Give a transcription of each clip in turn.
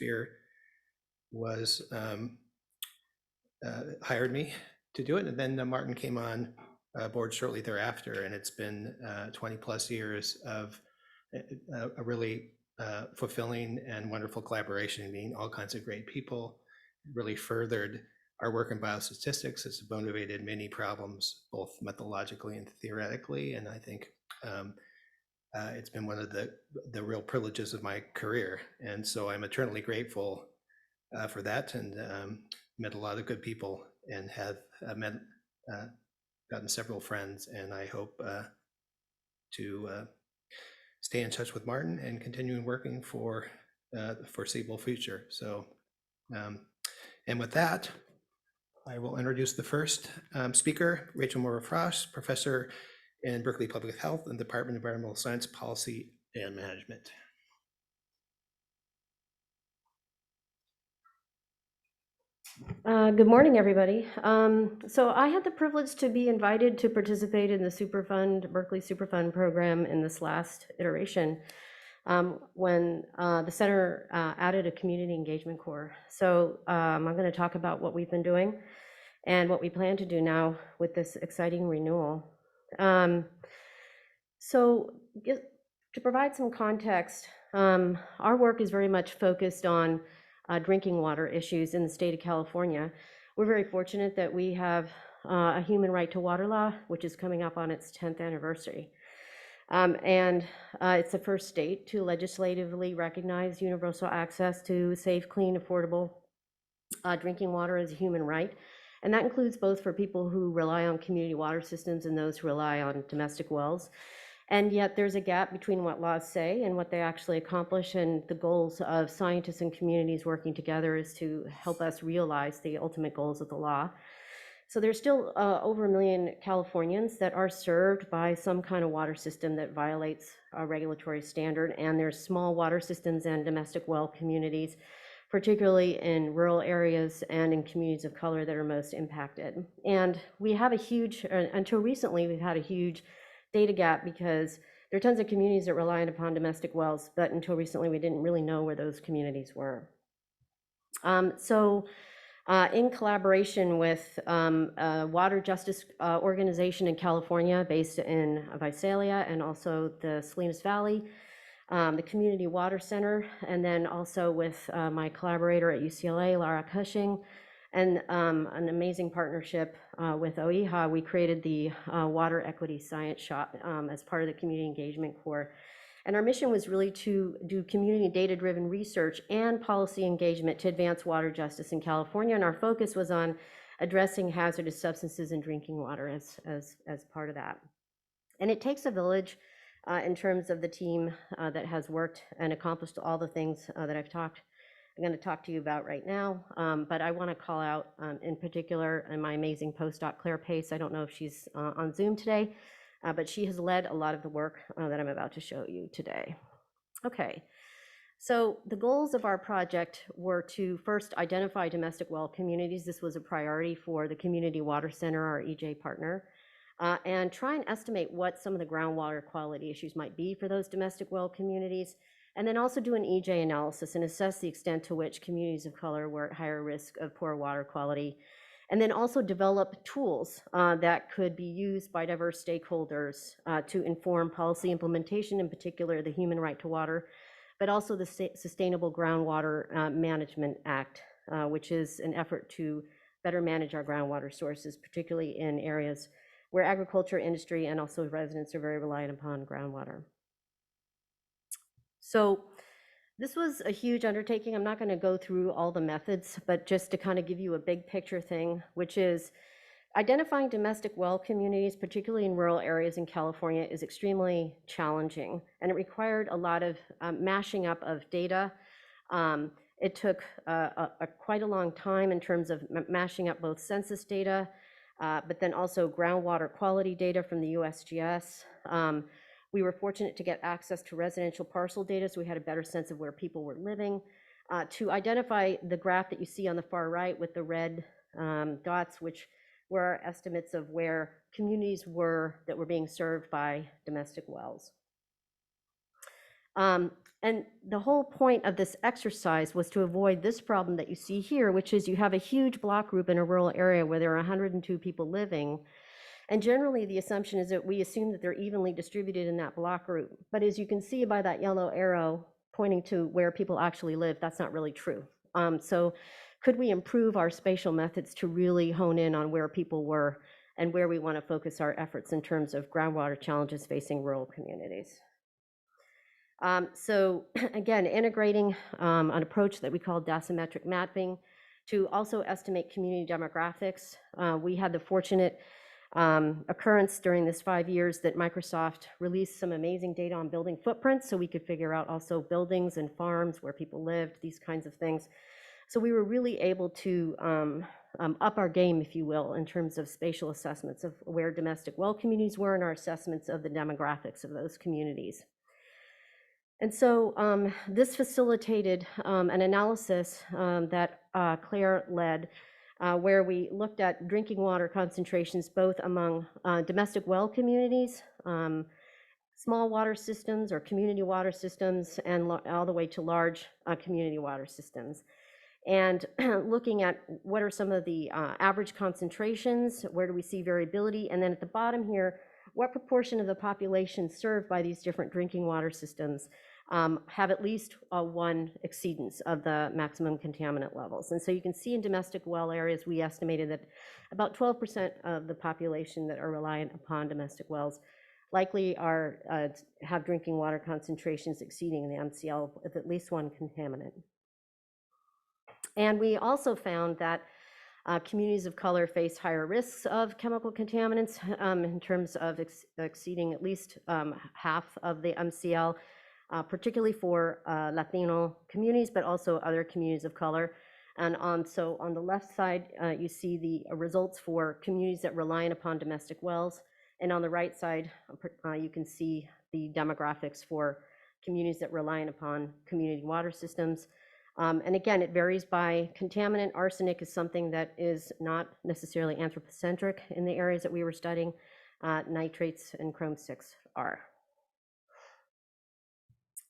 Spear was hired me to do it, and then Martin came on board shortly thereafter, and it's been 20 plus years of a really fulfilling and wonderful collaboration, meeting all kinds of great people. It really furthered our work in biostatistics. It's motivated many problems, both methodologically and theoretically, and I think it's been one of the real privileges of my career. And so I'm eternally grateful for that, and met a lot of good people, and have gotten several friends, and I hope to stay in touch with Martin and continue working for the foreseeable future. So, and with that, I will introduce the first speaker, Rachel Mora-Frost, professor in Berkeley Public Health and Department of Environmental Science, Policy and Management. Good morning, everybody. So I had the privilege to be invited to participate in the Superfund, Berkeley Superfund program in this last iteration when the center added a community engagement core. So I'm going to talk about what we've been doing and what we plan to do now with this exciting renewal. So to provide some context, our work is very much focused on drinking water issues in the state of California. We're very fortunate that we have a human right to water law, which is coming up on its 10th anniversary. And it's the first state to legislatively recognize universal access to safe, clean, affordable drinking water as a human right. And that includes both for people who rely on community water systems and those who rely on domestic wells. And yet there's a gap between what laws say and what they actually accomplish, and the goals of scientists and communities working together is to help us realize the ultimate goals of the law. So there's still over 1 million Californians that are served by some kind of water system that violates a regulatory standard, and there's small water systems and domestic well communities, particularly in rural areas and in communities of color that are most impacted. And we have a huge, until recently, we've had a huge data gap because there are tons of communities that rely upon domestic wells, but until recently we didn't really know where those communities were. In collaboration with a water justice organization in California based in Visalia, and also the Salinas Valley, the Community Water Center, and then also with my collaborator at UCLA, Lara Cushing, and an amazing partnership with OEHA, we created the Water Equity Science Shop as part of the Community Engagement Core. And our mission was really to do community data-driven research and policy engagement to advance water justice in California. And our focus was on addressing hazardous substances in drinking water as part of that. And it takes a village in terms of the team that has worked and accomplished all the things that I'm going to talk to you about right now, but I want to call out in particular my amazing postdoc, Claire Pace. I don't know if she's on Zoom today, but she has led a lot of the work that I'm about to show you today. Okay, so the goals of our project were to first identify domestic well communities. This was a priority for the Community Water Center, our EJ partner, and try and estimate what some of the groundwater quality issues might be for those domestic well communities. And then also do an EJ analysis and assess the extent to which communities of color were at higher risk of poor water quality. And then also develop tools that could be used by diverse stakeholders to inform policy implementation, in particular the Human Right to Water, but also the Sustainable Groundwater Management Act, which is an effort to better manage our groundwater sources, particularly in areas where agriculture, industry, and also residents are very reliant upon groundwater. So this was a huge undertaking. I'm not going to go through all the methods, but just to kind of give you a big picture thing, which is identifying domestic well communities, particularly in rural areas in California, is extremely challenging, and it required a lot of mashing up of data. It took quite a long time in terms of mashing up both census data, but then also groundwater quality data from the USGS. We were fortunate to get access to residential parcel data, so we had a better sense of where people were living. To identify the graph that you see on the far right with the red dots, which were our estimates of where communities were that were being served by domestic wells. And the whole point of this exercise was to avoid this problem that you see here, which is you have a huge block group in a rural area where there are 102 people living. And generally, the assumption is that we assume that they're evenly distributed in that block group. But as you can see by that yellow arrow pointing to where people actually live, that's not really true. So could we improve our spatial methods to really hone in on where people were and where we want to focus our efforts in terms of groundwater challenges facing rural communities? So again, integrating an approach that we call dasymetric mapping to also estimate community demographics. We had the fortunate occurrence during this 5 years that Microsoft released some amazing data on building footprints, so we could figure out also buildings and farms where people lived, these kinds of things. So we were really able to up our game, if you will, in terms of spatial assessments of where domestic well communities were and our assessments of the demographics of those communities. And so this facilitated an analysis that Claire led, where we looked at drinking water concentrations both among domestic well communities, small water systems or community water systems, and all the way to large community water systems. And looking at what are some of the average concentrations, where do we see variability, and then at the bottom here, what proportion of the population served by these different drinking water systems have at least one exceedance of the maximum contaminant levels. And so you can see in domestic well areas, we estimated that about 12% of the population that are reliant upon domestic wells likely have drinking water concentrations exceeding the MCL with at least one contaminant. And we also found that communities of color face higher risks of chemical contaminants in terms of exceeding at least half of the MCL, particularly for Latino communities, but also other communities of color. And so on the left side, you see the results for communities that rely upon domestic wells. And on the right side, you can see the demographics for communities that rely upon community water systems. And again, it varies by contaminant. Arsenic is something that is not necessarily anthropocentric in the areas that we were studying. Nitrates and chrome-6 are.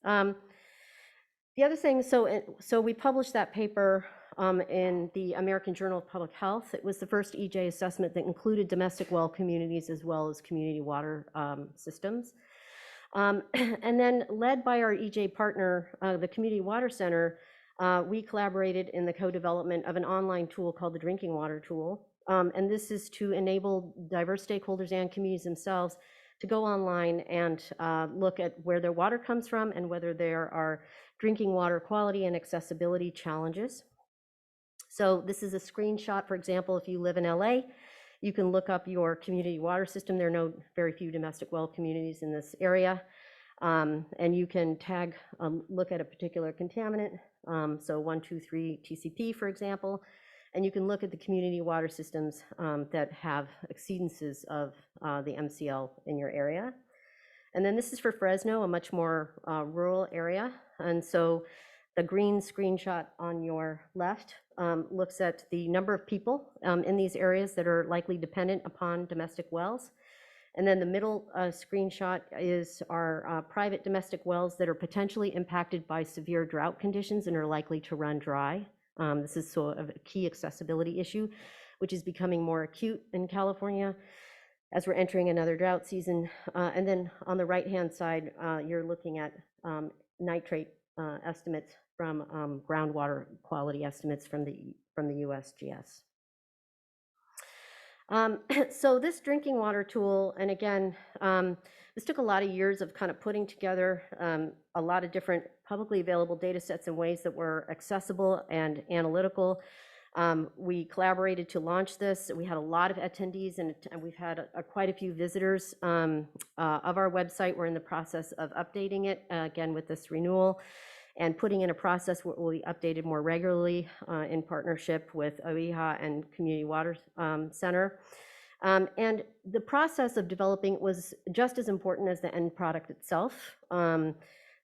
The other thing, so we published that paper in the American Journal of Public Health. It was the first EJ assessment that included domestic well communities as well as community water systems. And then led by our EJ partner, the Community Water Center, we collaborated in the co-development of an online tool called the Drinking Water Tool. And this is to enable diverse stakeholders and communities themselves to go online and look at where their water comes from and whether there are drinking water quality and accessibility challenges. So this is a screenshot, for example, if you live in LA, you can look up your community water system. There are very few domestic well communities in this area. And you can tag, look at a particular contaminant, so 123 TCP, for example, and you can look at the community water systems that have exceedances of the MCL in your area. And then this is for Fresno, a much more rural area. And so the green screenshot on your left looks at the number of people in these areas that are likely dependent upon domestic wells. And then the middle screenshot is our private domestic wells that are potentially impacted by severe drought conditions and are likely to run dry. This is sort of a key accessibility issue, which is becoming more acute in California as we're entering another drought season. And then on the right-hand side, you're looking at nitrate estimates from groundwater quality estimates from the USGS. So this drinking water tool, and again, this took a lot of years of kind of putting together a lot of different publicly available data sets in ways that were accessible and analytical. We collaborated to launch this. We had a lot of attendees, and we've had quite a few visitors of our website. We're in the process of updating it, again, with this renewal, and putting in a process where it will be updated more regularly in partnership with OEHA and Community Water Center. And the process of developing was just as important as the end product itself.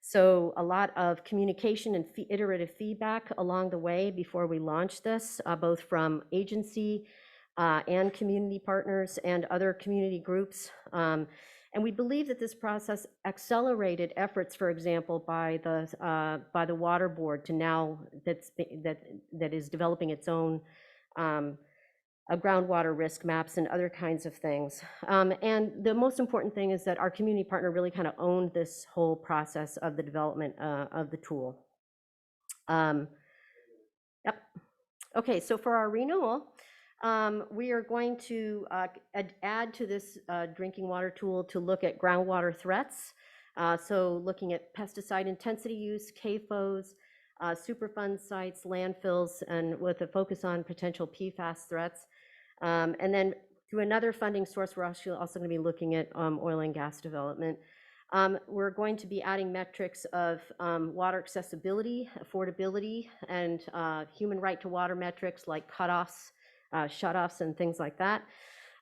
So a lot of communication and iterative feedback along the way before we launched this, both from agency and community partners and other community groups. And we believe that this process accelerated efforts, for example, by the Water Board to now that is developing its own groundwater risk maps and other kinds of things. And the most important thing is that our community partner really kind of owned this whole process of the development of the tool. Yep. Okay, so for our renewal, we are going to add to this drinking water tool to look at groundwater threats. So looking at pesticide intensity use, CAFOs, Superfund sites, landfills, and with a focus on potential PFAS threats. And then through another funding source, we're also going to be looking at oil and gas development. We're going to be adding metrics of water accessibility, affordability, and human right to water metrics like cutoffs, shutoffs, and things like that.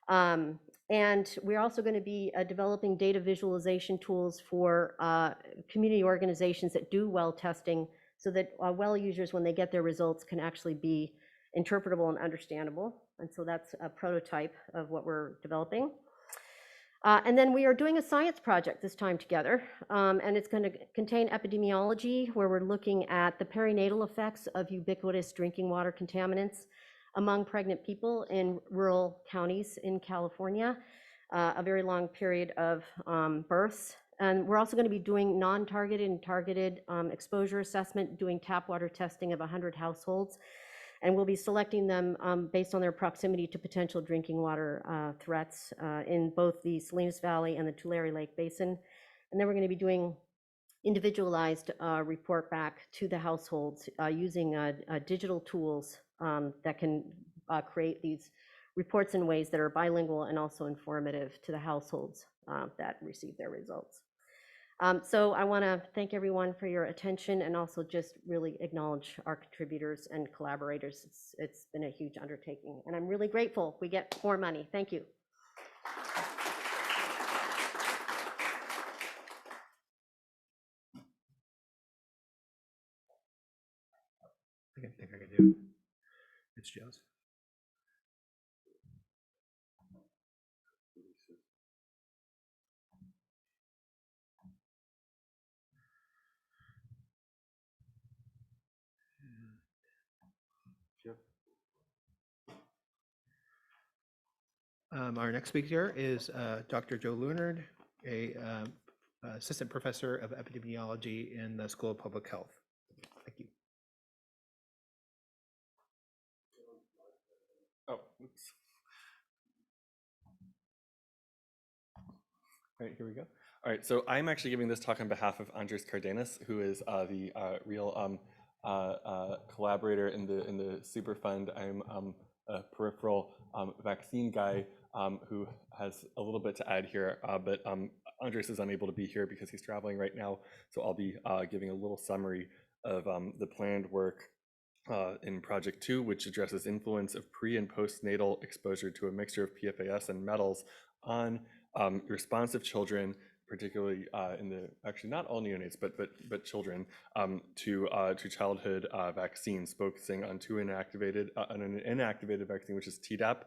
And we're also going to be developing data visualization tools for community organizations that do well testing so that well users, when they get their results, can actually be interpretable and understandable. And so that's a prototype of what we're developing. And then we are doing a science project this time together, and it's going to contain epidemiology, where we're looking at the perinatal effects of ubiquitous drinking water contaminants among pregnant people in rural counties in California, a very long period of births. And we're also going to be doing non-targeted and targeted exposure assessment, doing tap water testing of 100 households. And we'll be selecting them based on their proximity to potential drinking water threats in both the Salinas Valley and the Tulare Lake Basin. And then we're going to be doing individualized report back to the households using digital tools that can create these reports in ways that are bilingual and also informative to the households that receive their results. So I want to thank everyone for your attention and also just really acknowledge our contributors and collaborators. It's been a huge undertaking, and I'm really grateful we get more money. Thank you. I think I can do it. It's Joe's. Our next speaker is Dr. Joe Leonard, a assistant professor of epidemiology in the School of Public Health. Thank you. Oh, oops. All right, here we go. All right, so I'm actually giving this talk on behalf of Andres Cardenas, who is the real collaborator in the Superfund. I'm a peripheral vaccine guy who has a little bit to add here, but Andres is unable to be here because he's traveling right now, so I'll be giving a little summary of the planned work in Project 2, which addresses influence of pre- and postnatal exposure to a mixture of PFAS and metals on responsive children, particularly in the, actually not all neonates, but children, to childhood vaccines, focusing on an inactivated vaccine, which is Tdap,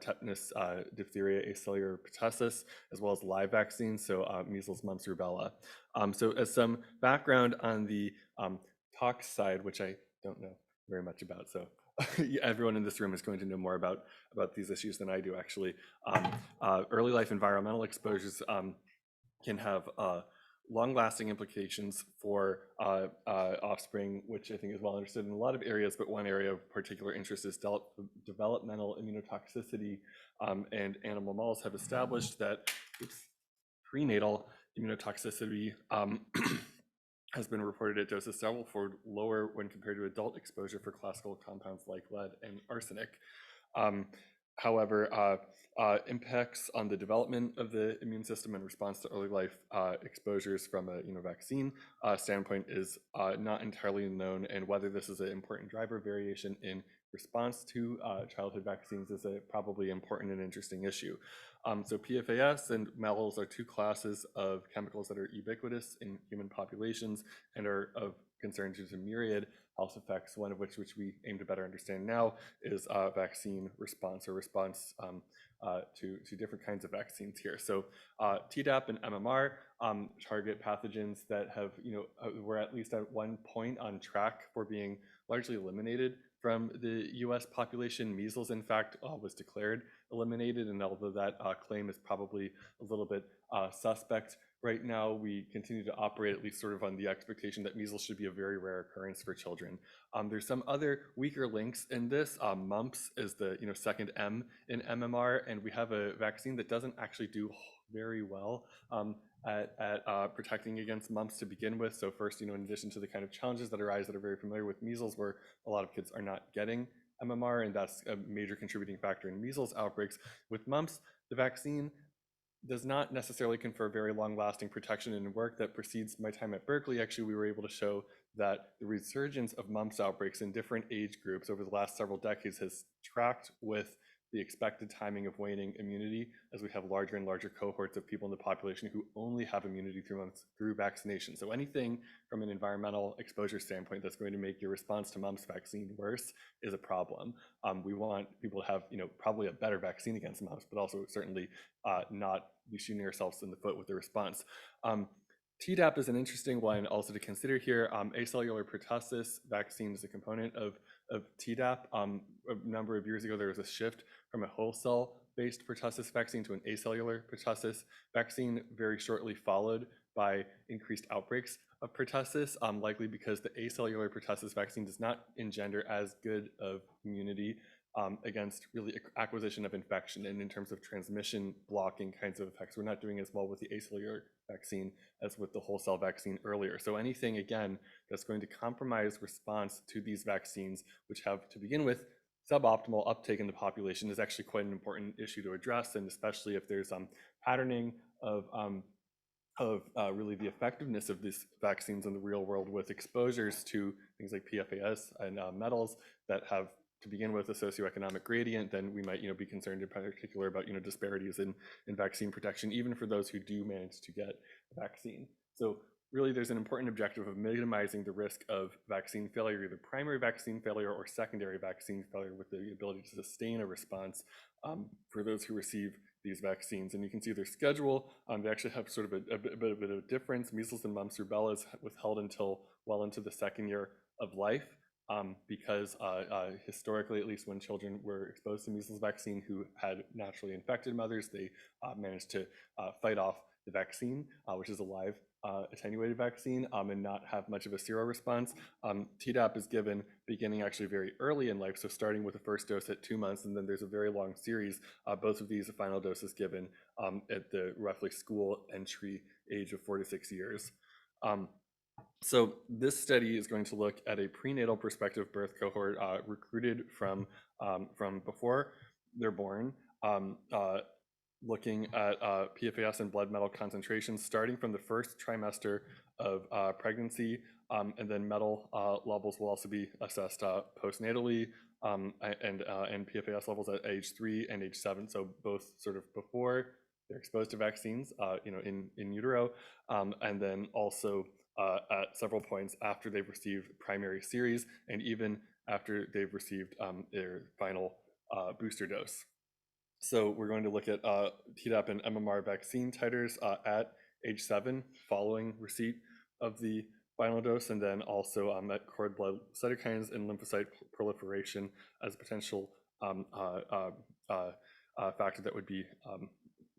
tetanus, diphtheria, acellular pertussis, as well as live vaccines, so measles, mumps, rubella. So as some background on the tox side, which I don't know very much about, so everyone in this room is going to know more about these issues than I do, actually. Early life environmental exposures can have long-lasting implications for offspring, which I think is well understood in a lot of areas, but one area of particular interest is developmental immunotoxicity, and animal models have established that prenatal immunotoxicity has been reported at doses several-fold lower when compared to adult exposure for classical compounds like lead and arsenic. However, impacts on the development of the immune system in response to early life exposures from a vaccine standpoint is not entirely known, and whether this is an important driver variation in response to childhood vaccines is a probably important and interesting issue. So PFAS and metals are two classes of chemicals that are ubiquitous in human populations and are of concern due to myriad health effects, one of which we aim to better understand now is vaccine response, or response to different kinds of vaccines here. So Tdap and MMR target pathogens that have, were at least at one point on track for being largely eliminated from the US population. Measles, in fact, was declared eliminated, and although that claim is probably a little bit suspect right now, we continue to operate at least sort of on the expectation that measles should be a very rare occurrence for children. There's some other weaker links in this. Mumps is the second M in MMR, and we have a vaccine that doesn't actually do very well at protecting against mumps to begin with. So first, in addition to the kind of challenges that arise that are very familiar with measles, where a lot of kids are not getting MMR, and that's a major contributing factor in measles outbreaks. With mumps, the vaccine does not necessarily confer very long-lasting protection. In work that precedes my time at Berkeley, actually, we were able to show that the resurgence of mumps outbreaks in different age groups over the last several decades has tracked with the expected timing of waning immunity, as we have larger and larger cohorts of people in the population who only have immunity through vaccination. So anything from an environmental exposure standpoint that's going to make your response to mumps vaccine worse is a problem. We want people to have, probably a better vaccine against mumps, but also certainly not be shooting ourselves in the foot with the response. Tdap is an interesting one also to consider here. Acellular pertussis vaccine is a component of Tdap. A number of years ago, there was a shift from a whole cell-based pertussis vaccine to an acellular pertussis vaccine, very shortly followed by increased outbreaks of pertussis, likely because the acellular pertussis vaccine does not engender as good of immunity against really acquisition of infection, and in terms of transmission blocking kinds of effects, we're not doing as well with the acellular vaccine as with the whole cell vaccine earlier. So anything, again, that's going to compromise response to these vaccines, which have, to begin with, suboptimal uptake in the population, is actually quite an important issue to address, and especially if there's patterning of really the effectiveness of these vaccines in the real world with exposures to things like PFAS and metals that have, to begin with, a socioeconomic gradient, then we might be concerned in particular about disparities in vaccine protection, even for those who do manage to get a vaccine. So really there's an important objective of minimizing the risk of vaccine failure, either primary vaccine failure or secondary vaccine failure, with the ability to sustain a response for those who receive these vaccines. And you can see their schedule. They actually have sort of a bit of a difference. Measles and mumps, rubella is withheld until well into the second year of life. Because historically, at least when children were exposed to measles vaccine who had naturally infected mothers, they managed to fight off the vaccine, which is a live attenuated vaccine, and not have much of a seroresponse. Tdap is given beginning actually very early in life, so starting with the first dose at 2 months, and then there's a very long series. Both of these, the final dose is given at the roughly school entry age of 4 to 6 years. So this study is going to look at a prenatal prospective birth cohort recruited from before they're born, looking at PFAS and blood metal concentrations starting from the first trimester of pregnancy, and then metal levels will also be assessed postnatally, and PFAS levels at age 3 and age 7. So both sort of before they're exposed to vaccines, in utero, and then also at several points after they've received primary series, and even after they've received their final booster dose. So we're going to look at Tdap and MMR vaccine titers at age 7 following receipt of the final dose, and then also at cord blood cytokines and lymphocyte proliferation as a potential factor that would be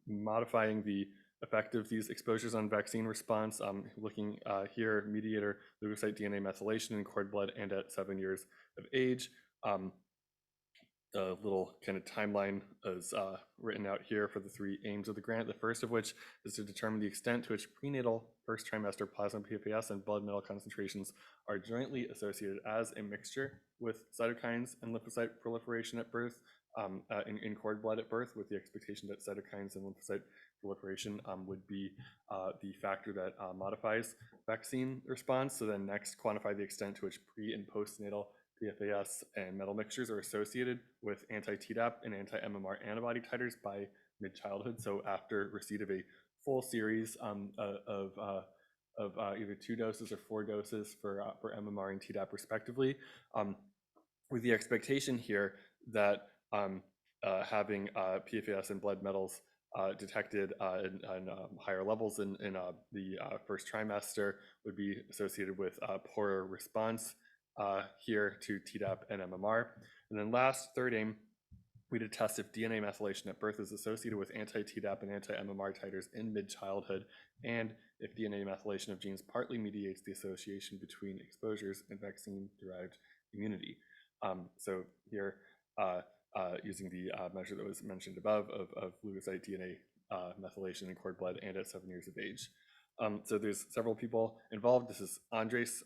modifying the effect of these exposures on vaccine response. Looking here, mediator leukocyte DNA methylation in cord blood and at 7 years of age. The little kind of timeline is written out here for the 3 aims of the grant. The first of which is to determine the extent to which prenatal first trimester plasma PFAS and blood metal concentrations are jointly associated as a mixture with cytokines and lymphocyte proliferation at birth, in cord blood at birth, with the expectation that cytokines and lymphocyte proliferation would be the factor that modifies vaccine response. So then next, quantify the extent to which pre and postnatal PFAS and metal mixtures are associated with anti-Tdap and anti-MMR antibody titers by mid-childhood. So after receipt of a full series of either 2 doses or 4 doses for MMR and Tdap respectively, with the expectation here that having PFAS and blood metals detected in higher levels in the first trimester would be associated with poorer response here to Tdap and MMR. And then last, third aim, we did test if DNA methylation at birth is associated with anti-Tdap and anti-MMR titers in mid-childhood, and if DNA methylation of genes partly mediates the association between exposures and vaccine-derived immunity. So here, using the measure that was mentioned above of leukocyte DNA methylation in cord blood and at 7 years of age. So there's several people involved. This is Andres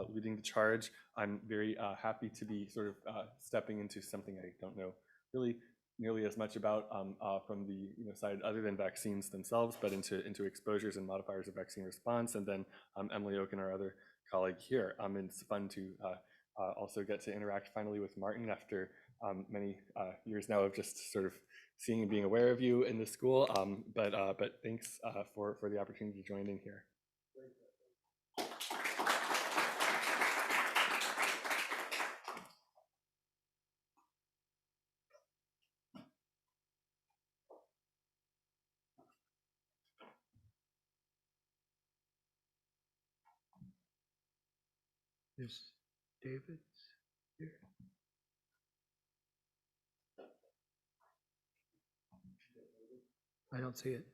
leading the charge. I'm very happy to be sort of stepping into something I don't know really nearly as much about from the side other than vaccines themselves, but into exposures and modifiers of vaccine response. And then Emily Oken, our other colleague here. And it's fun to also get to interact finally with Martin after many years now of just sort of seeing and being aware of you in the school. But thanks for the opportunity to join in here. There's David here. I don't see it.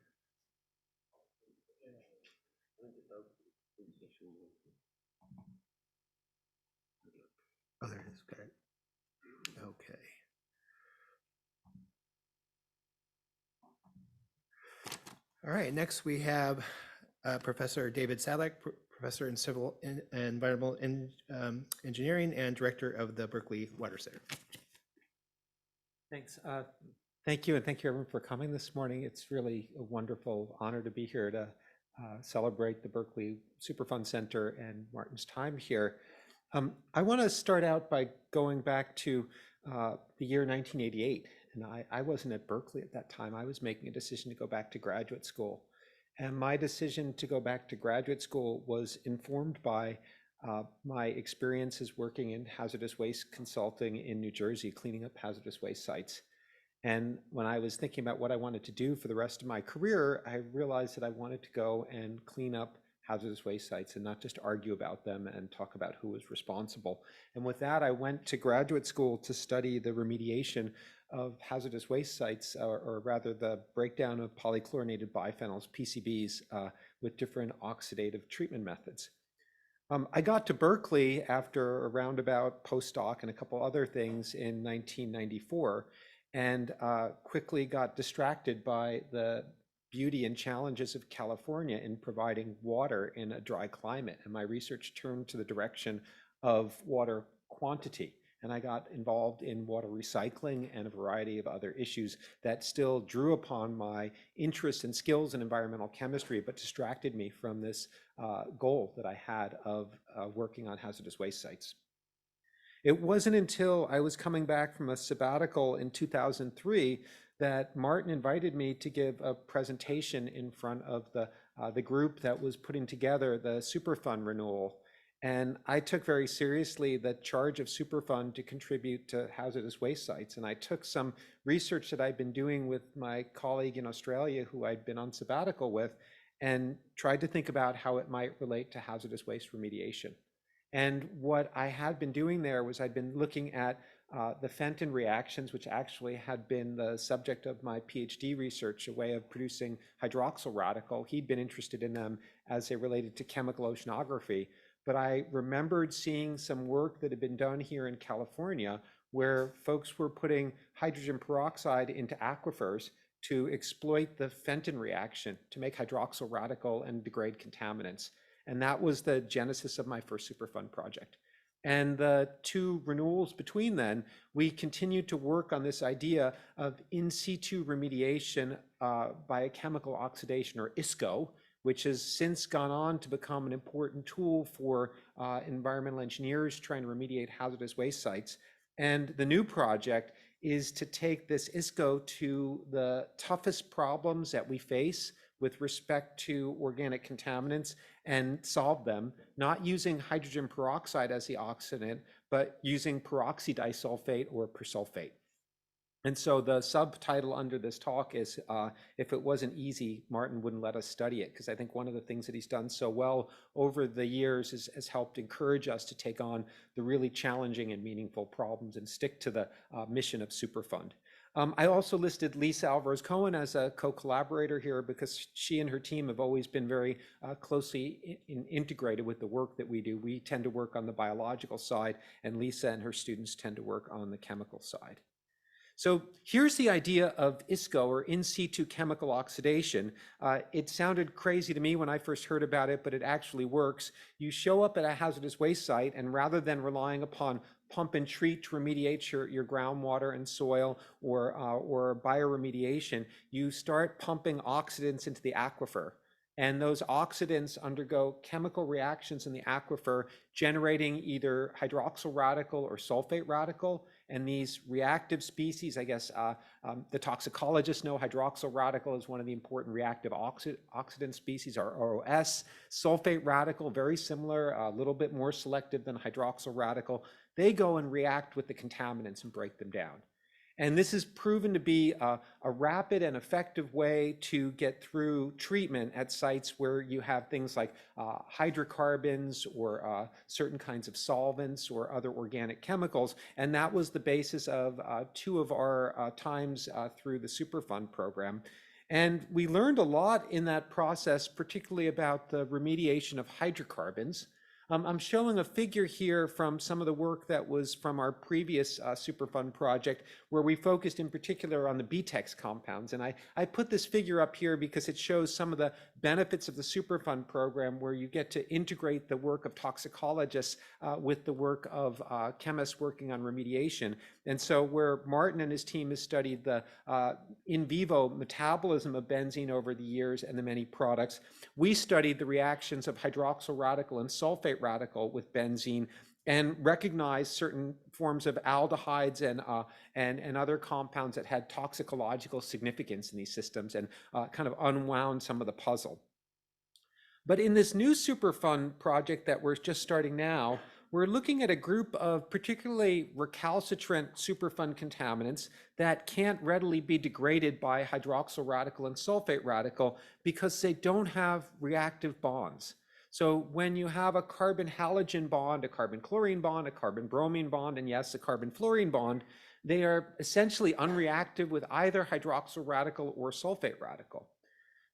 Oh, there it is. Got it. Okay. All right, next we have Professor David Sadlek, Professor in Civil and Environmental Engineering and Director of the Berkeley Water Center. Thanks. Thank you, and thank you everyone for coming this morning. It's really a wonderful honor to be here to celebrate the Berkeley Superfund Center and Martin's time here. I want to start out by going back to the year 1988, and I wasn't at Berkeley at that time. I was making a decision to go back to graduate school. And my decision to go back to graduate school was informed by my experiences working in hazardous waste consulting in New Jersey, cleaning up hazardous waste sites. And when I was thinking about what I wanted to do for the rest of my career, I realized that I wanted to go and clean up hazardous waste sites and not just argue about them and talk about who was responsible. And with that, I went to graduate school to study the remediation of hazardous waste sites, or rather the breakdown of polychlorinated biphenyls, PCBs, with different oxidative treatment methods. I got to Berkeley after a roundabout postdoc and a couple other things in 1994, and quickly got distracted by the beauty and challenges of California in providing water in a dry climate. And my research turned to the direction of water quantity. And I got involved in water recycling and a variety of other issues that still drew upon my interest and skills in environmental chemistry, but distracted me from this goal that I had of working on hazardous waste sites. It wasn't until I was coming back from a sabbatical in 2003 that Martin invited me to give a presentation in front of the group that was putting together the Superfund renewal. And I took very seriously the charge of Superfund to contribute to hazardous waste sites. And I took some research that I'd been doing with my colleague in Australia, who I'd been on sabbatical with, and tried to think about how it might relate to hazardous waste remediation. And what I had been doing there was I'd been looking at the Fenton reactions, which actually had been the subject of my PhD research, a way of producing hydroxyl radical. He'd been interested in them as they related to chemical oceanography. But I remembered seeing some work that had been done here in California where folks were putting hydrogen peroxide into aquifers to exploit the Fenton reaction to make hydroxyl radical and degrade contaminants. And that was the genesis of my first Superfund project. And the two renewals between then, we continued to work on this idea of in situ remediation by chemical oxidation, or ISCO, which has since gone on to become an important tool for environmental engineers trying to remediate hazardous waste sites. And the new project is to take this ISCO to the toughest problems that we face with respect to organic contaminants and solve them, not using hydrogen peroxide as the oxidant, but using peroxydisulfate or persulfate. And so the subtitle under this talk is, if it wasn't easy, Martin wouldn't let us study it, because I think one of the things that he's done so well over the years has helped encourage us to take on the really challenging and meaningful problems and stick to the mission of Superfund. I also listed Lisa Alvarez-Cohen as a co-collaborator here because she and her team have always been very closely integrated with the work that we do. We tend to work on the biological side, and Lisa and her students tend to work on the chemical side. So here's the idea of ISCO, or in situ chemical oxidation. It sounded crazy to me when I first heard about it, but it actually works. You show up at a hazardous waste site, and rather than relying upon pump and treat to remediate your groundwater and soil or bioremediation, you start pumping oxidants into the aquifer. And those oxidants undergo chemical reactions in the aquifer, generating either hydroxyl radical or sulfate radical. And these reactive species, I guess the toxicologists know hydroxyl radical is one of the important reactive oxidant species, or ROS. Sulfate radical, very similar, a little bit more selective than hydroxyl radical. They go and react with the contaminants and break them down. And this has proven to be a rapid and effective way to get through treatment at sites where you have things like hydrocarbons or certain kinds of solvents or other organic chemicals. And that was the basis of two of our times through the Superfund program. And we learned a lot in that process, particularly about the remediation of hydrocarbons. I'm showing a figure here from some of the work that was from our previous Superfund project, where we focused in particular on the BTEX compounds. And I put this figure up here because it shows some of the benefits of the Superfund program, where you get to integrate the work of toxicologists with the work of chemists working on remediation. And so where Martin and his team has studied the in vivo metabolism of benzene over the years and the many products, we studied the reactions of hydroxyl radical and sulfate radical with benzene and recognized certain forms of aldehydes and other compounds that had toxicological significance in these systems, and kind of unwound some of the puzzle. But in this new Superfund project that we're just starting now, we're looking at a group of particularly recalcitrant Superfund contaminants that can't readily be degraded by hydroxyl radical and sulfate radical because they don't have reactive bonds. So when you have a carbon halogen bond, a carbon chlorine bond, a carbon bromine bond, and yes, a carbon fluorine bond, they are essentially unreactive with either hydroxyl radical or sulfate radical.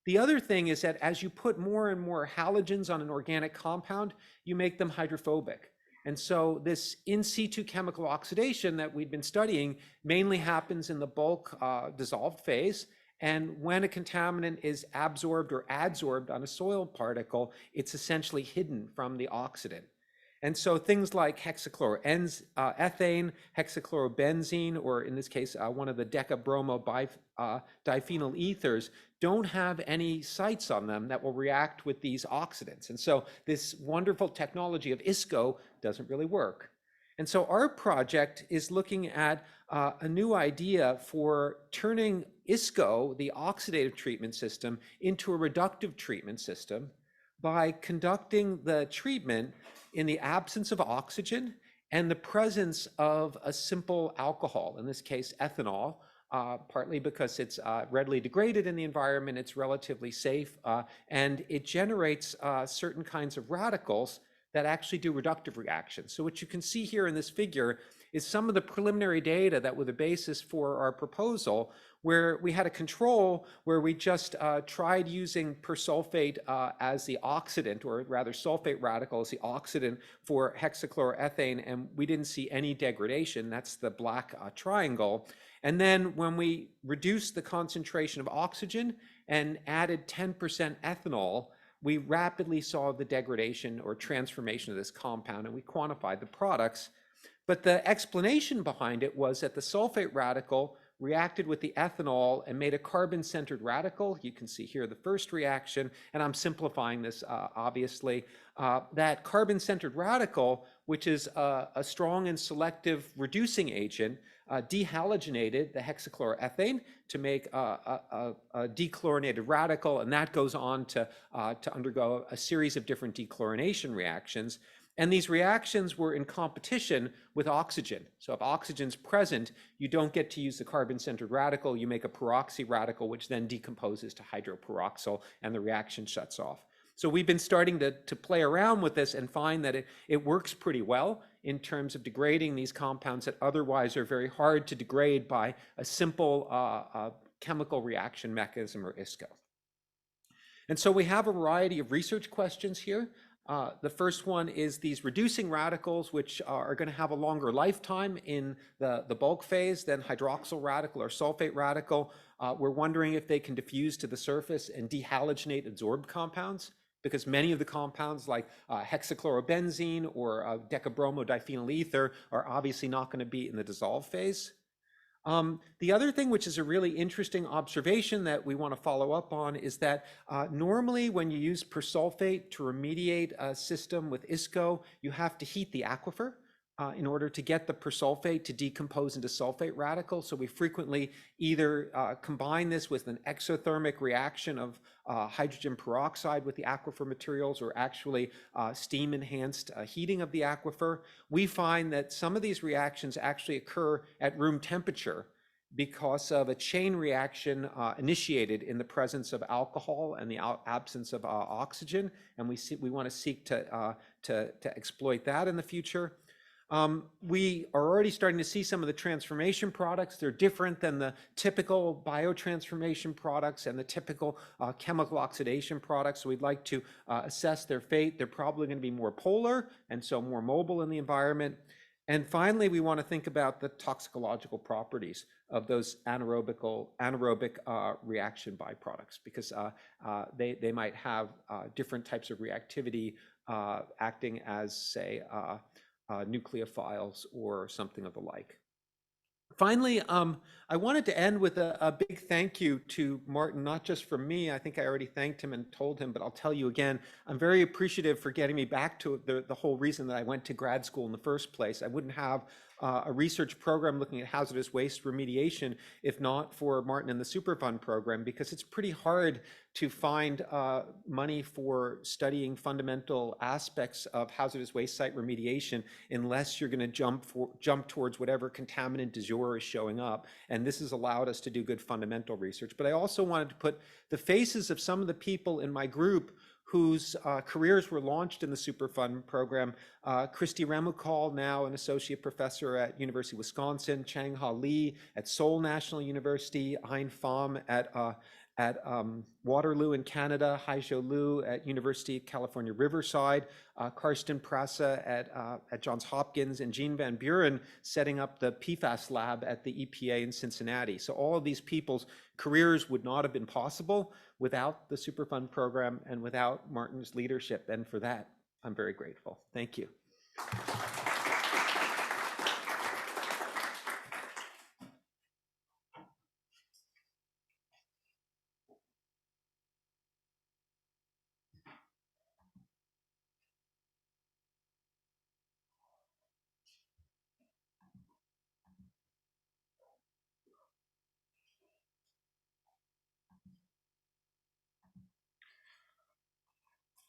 The other thing is that as you put more and more halogens on an organic compound, you make them hydrophobic. And so this in situ chemical oxidation that we've been studying mainly happens in the bulk dissolved phase. And when a contaminant is absorbed or adsorbed on a soil particle, it's essentially hidden from the oxidant. And so things like hexachloroethane, hexachlorobenzene, or in this case, one of the decabromo diphenyl ethers, don't have any sites on them that will react with these oxidants. And so this wonderful technology of ISCO doesn't really work. And so our project is looking at a new idea for turning ISCO, the oxidative treatment system, into a reductive treatment system by conducting the treatment in the absence of oxygen and the presence of a simple alcohol, in this case ethanol, partly because it's readily degraded in the environment, it's relatively safe, and it generates certain kinds of radicals that actually do reductive reactions. So what you can see here in this figure is some of the preliminary data that were the basis for our proposal, where we had a control where we just tried using persulfate as the oxidant, or rather sulfate radical as the oxidant for hexachloroethane, and we didn't see any degradation. That's the black triangle. And then when we reduced the concentration of oxygen and added 10% ethanol, we rapidly saw the degradation or transformation of this compound, and we quantified the products. But the explanation behind it was that the sulfate radical reacted with the ethanol and made a carbon-centered radical. You can see here the first reaction, and I'm simplifying this obviously. That carbon-centered radical, which is a strong and selective reducing agent, dehalogenated the hexachloroethane to make a dechlorinated radical, and that goes on to undergo a series of different dechlorination reactions. And these reactions were in competition with oxygen. So if oxygen's present, you don't get to use the carbon-centered radical, you make a peroxy radical, which then decomposes to hydroperoxyl, and the reaction shuts off. So we've been starting to play around with this and find that it works pretty well in terms of degrading these compounds that otherwise are very hard to degrade by a simple chemical reaction mechanism, or ISCO. And so we have a variety of research questions here. The first one is these reducing radicals, which are going to have a longer lifetime in the bulk phase than hydroxyl radical or sulfate radical. We're wondering if they can diffuse to the surface and dehalogenate adsorbed compounds, because many of the compounds like hexachlorobenzene or decabromodiphenyl ether are obviously not going to be in the dissolve phase. The other thing, which is a really interesting observation that we want to follow up on, is that normally when you use persulfate to remediate a system with ISCO, you have to heat the aquifer in order to get the persulfate to decompose into sulfate radicals. So we frequently either combine this with an exothermic reaction of hydrogen peroxide with the aquifer materials, or actually steam-enhanced heating of the aquifer. We find that some of these reactions actually occur at room temperature because of a chain reaction initiated in the presence of alcohol and the absence of oxygen, and we want to seek to exploit that in the future. We are already starting to see some of the transformation products. They're different than the typical biotransformation products and the typical chemical oxidation products. So we'd like to assess their fate. They're probably going to be more polar and so more mobile in the environment. And finally, we want to think about the toxicological properties of those anaerobic reaction byproducts, because they might have different types of reactivity acting as, say, nucleophiles or something of the like. Finally, I wanted to end with a big thank you to Martin, not just from me. I think I already thanked him and told him, but I'll tell you again, I'm very appreciative for getting me back to the whole reason that I went to grad school in the first place. I wouldn't have a research program looking at hazardous waste remediation if not for Martin and the Superfund program, because it's pretty hard to find money for studying fundamental aspects of hazardous waste site remediation unless you're going to jump towards whatever contaminant du jour is showing up. And this has allowed us to do good fundamental research. But I also wanted to put the faces of some of the people in my group whose careers were launched in the Superfund program. Christy Remukal, now an associate professor at University of Wisconsin, Chang-Ha Lee at Seoul National University, Hein Pham at Waterloo in Canada, Haizhou Liu at University of California, Riverside, Karsten Prasa at Johns Hopkins, and Jean Van Buren setting up the PFAS lab at the EPA in Cincinnati. So all of these people's careers would not have been possible without the Superfund program and without Martin's leadership. And for that, I'm very grateful. Thank you.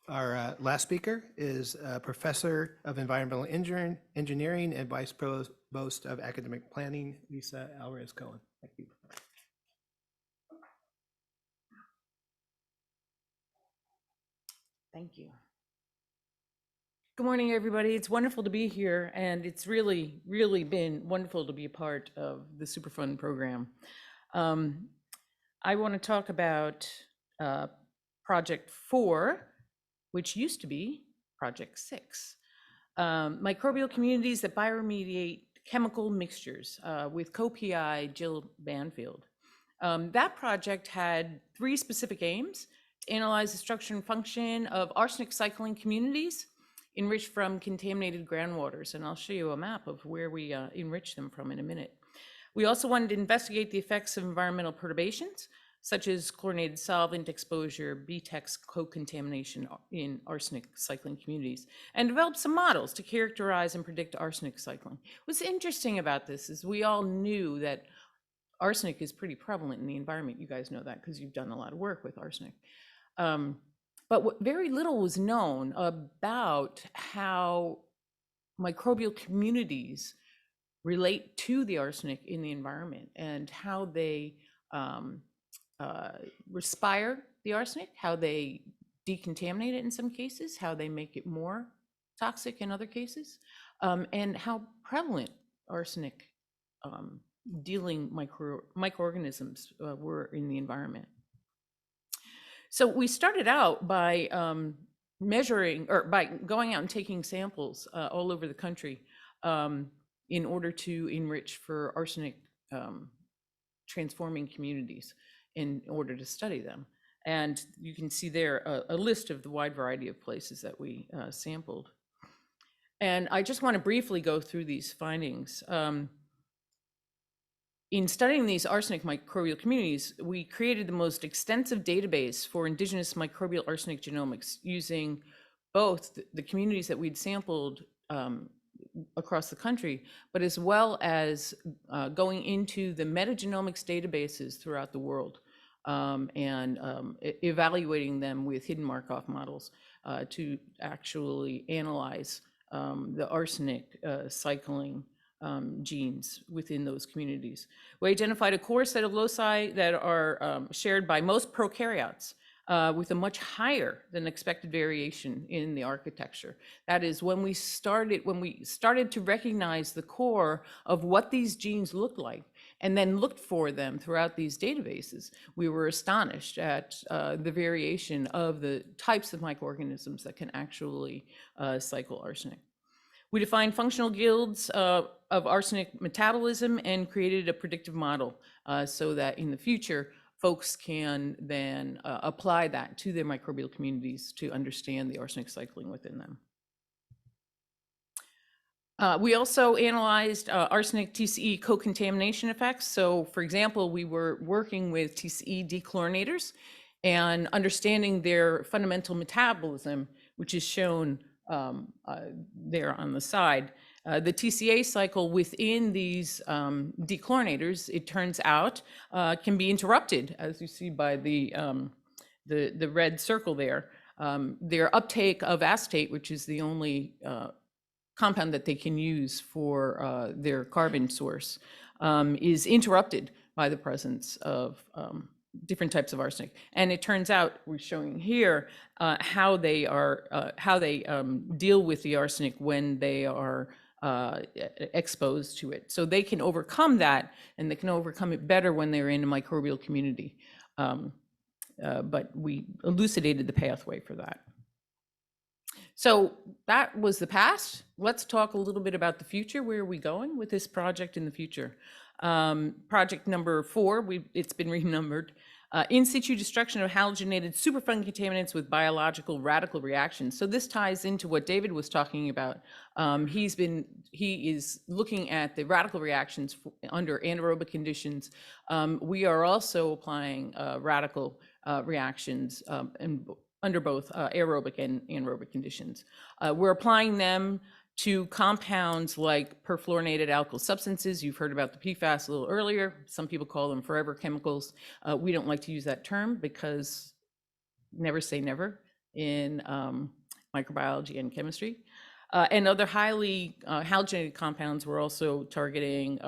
Our last speaker is Professor of Environmental Engineering and Vice Provost of Academic Planning, Lisa Alvarez-Cohen. Thank you. Thank you. Good morning, everybody. It's wonderful to be here, and it's really, really been wonderful to be a part of the Superfund program. I want to talk about Project 4, which used to be Project 6, microbial communities that bioremediate chemical mixtures with co-PI Jill Banfield. That project had 3 specific aims: to analyze the structure and function of arsenic cycling communities enriched from contaminated groundwaters, and I'll show you a map of where we enrich them from in a minute. We also wanted to investigate the effects of environmental perturbations, such as chlorinated solvent exposure, BTEX co-contamination in arsenic cycling communities, and develop some models to characterize and predict arsenic cycling. What's interesting about this is we all knew that arsenic is pretty prevalent in the environment. You guys know that because you've done a lot of work with arsenic. But very little was known about how microbial communities relate to the arsenic in the environment and how they um, respire the arsenic, how they decontaminate it in some cases, how they make it more toxic in other cases, and how prevalent arsenic dealing microorganisms were in the environment. So we started out by measuring, or by going out and taking samples all over the country in order to enrich for arsenic transforming communities in order to study them. And you can see there a list of the wide variety of places that we sampled. And I just want to briefly go through these findings. In studying these arsenic microbial communities, we created the most extensive database for indigenous microbial arsenic genomics using both the communities that we'd sampled across the country, but as well as going into the metagenomics databases throughout the world and evaluating them with hidden Markov models to actually analyze the arsenic cycling genes within those communities. We identified a core set of loci that are shared by most prokaryotes with a much higher than expected variation in the architecture. That is, when we started to recognize the core of what these genes look like and then looked for them throughout these databases, we were astonished at the variation of the types of microorganisms that can actually cycle arsenic. We defined functional guilds of arsenic metabolism and created a predictive model so that in the future, folks can then apply that to their microbial communities to understand the arsenic cycling within them. We also analyzed arsenic TCE co-contamination effects. So for example, we were working with TCE dechlorinators and understanding their fundamental metabolism, which is shown there on the side. The TCA cycle within these dechlorinators, it turns out, can be interrupted, as you see by the red circle there. Their uptake of acetate, which is the only compound that they can use for their carbon source, is interrupted by the presence of different types of arsenic. And it turns out, we're showing here how they deal with the arsenic when they are exposed to it. So they can overcome that, and they can overcome it better when they're in a microbial community. But we elucidated the pathway for that. So that was the past. Let's talk a little bit about the future. Where are we going with this project in the future? Project number 4, it's been renumbered. In situ destruction of halogenated Superfund contaminants with biological radical reactions. So this ties into what David was talking about. He is looking at the radical reactions under anaerobic conditions. We are also applying radical reactions under both aerobic and anaerobic conditions. We're applying them to compounds like perfluorinated alkyl substances. You've heard about the PFAS a little earlier. Some people call them forever chemicals. We don't like to use that term because never say never in microbiology and chemistry. And other highly halogenated compounds, we're also targeting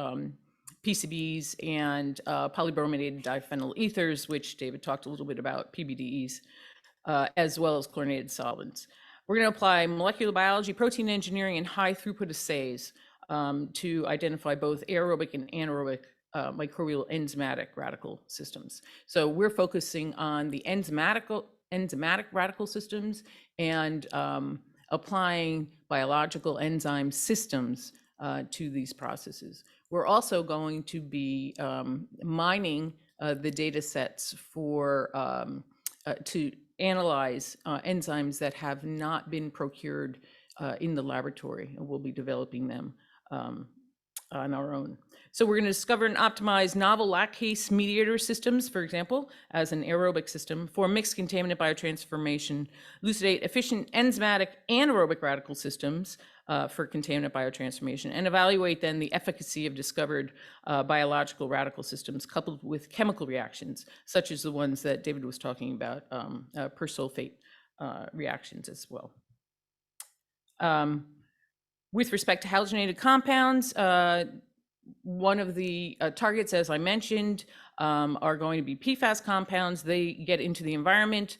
PCBs and polybrominated diphenyl ethers, which David talked a little bit about, PBDEs, as well as chlorinated solvents. We're going to apply molecular biology, protein engineering, and high throughput assays to identify both aerobic and anaerobic microbial enzymatic radical systems. So we're focusing on the enzymatic radical systems and applying biological enzyme systems to these processes. We're also going to be mining the data sets for to analyze enzymes that have not been procured in the laboratory, and we'll be developing them on our own. So we're going to discover and optimize novel lactase mediator systems, for example, as an aerobic system for mixed contaminant biotransformation, elucidate efficient enzymatic anaerobic radical systems for contaminant biotransformation, and evaluate then the efficacy of discovered biological radical systems coupled with chemical reactions, such as the ones that David was talking about, persulfate reactions as well. With respect to halogenated compounds, one of the targets, as I mentioned, are going to be PFAS compounds. They get into the environment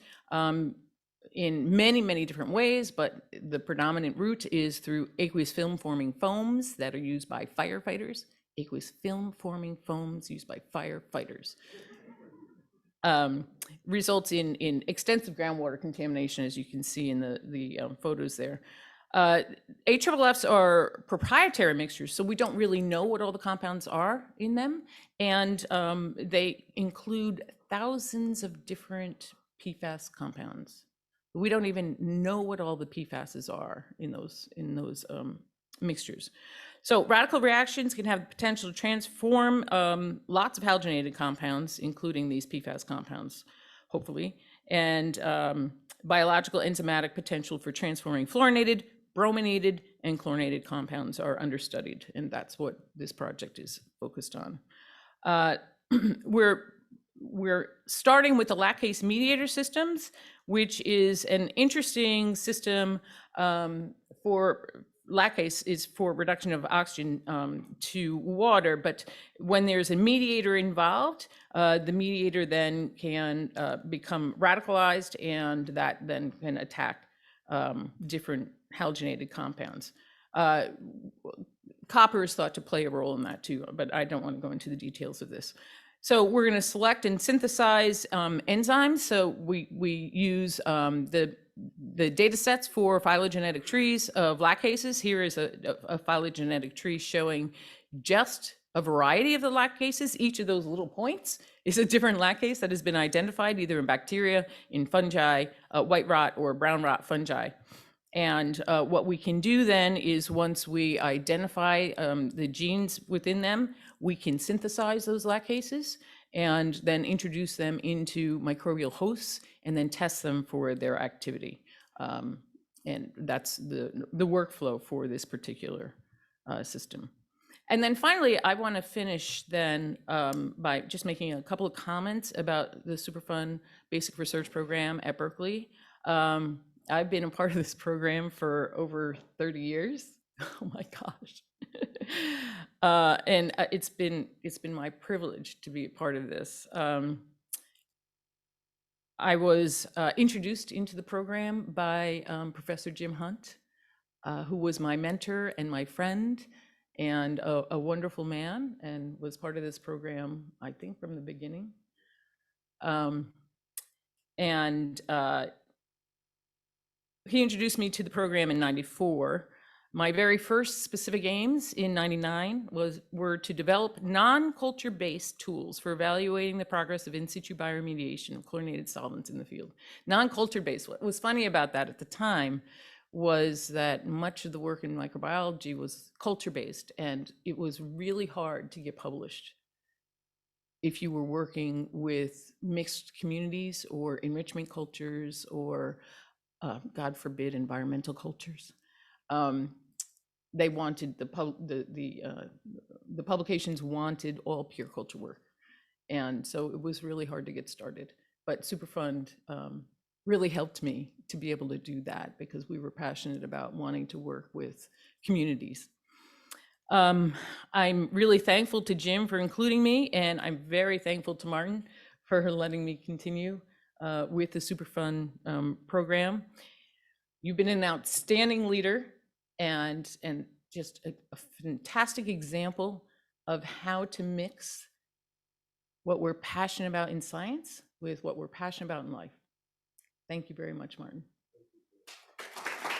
in many, many different ways, but the predominant route is through aqueous film forming foams that are used by firefighters. Aqueous film forming foams used by firefighters. Results in extensive groundwater contamination, as you can see in the photos there. AFFFs are proprietary mixtures, so we don't really know what all the compounds are in them, and they include thousands of different PFAS compounds. We don't even know what all the PFASs are in those mixtures. So radical reactions can have the potential to transform lots of halogenated compounds, including these PFAS compounds, hopefully, and biological enzymatic potential for transforming fluorinated, brominated, and chlorinated compounds are understudied, and that's what this project is focused on. We're starting with the lactase mediator systems, which is an interesting system for lactase is for reduction of oxygen to water, but when there's a mediator involved, the mediator then can become radicalized, and that then can attack different halogenated compounds. Copper is thought to play a role in that too, but I don't want to go into the details of this. So we're going to select and synthesize enzymes. So we use the data sets for phylogenetic trees of lactases. Here is a phylogenetic tree showing just a variety of the lactases. Each of those little points is a different lactase that has been identified either in bacteria, in fungi, white rot or brown rot fungi. And what we can do then is once we identify the genes within them, we can synthesize those lactases and then introduce them into microbial hosts and then test them for their activity. And that's the workflow for this particular system. And then finally, I want to finish then by just making a couple of comments about the Superfund Basic Research Program at Berkeley. I've been a part of this program for over 30 years. Oh my gosh. And it's been my privilege to be a part of this. I was introduced into the program by Professor Jim Hunt, who was my mentor and my friend and a wonderful man, and was part of this program, I think, from the beginning. He introduced me to the program in '94. My very first specific aims in '99 were to develop non-culture-based tools for evaluating the progress of in situ bioremediation of chlorinated solvents in the field. Non-culture-based. What was funny about that at the time was that much of the work in microbiology was culture-based, and it was really hard to get published if you were working with mixed communities or enrichment cultures or, God forbid, environmental cultures. They wanted the publications wanted all pure culture work, and so it was really hard to get started. But Superfund really helped me to be able to do that because we were passionate about wanting to work with communities. I'm really thankful to Jim for including me, and I'm very thankful to Martin for letting me continue with the Superfund program. You've been an outstanding leader and just a fantastic example of how to mix what we're passionate about in science with what we're passionate about in life. Thank you very much, Martin.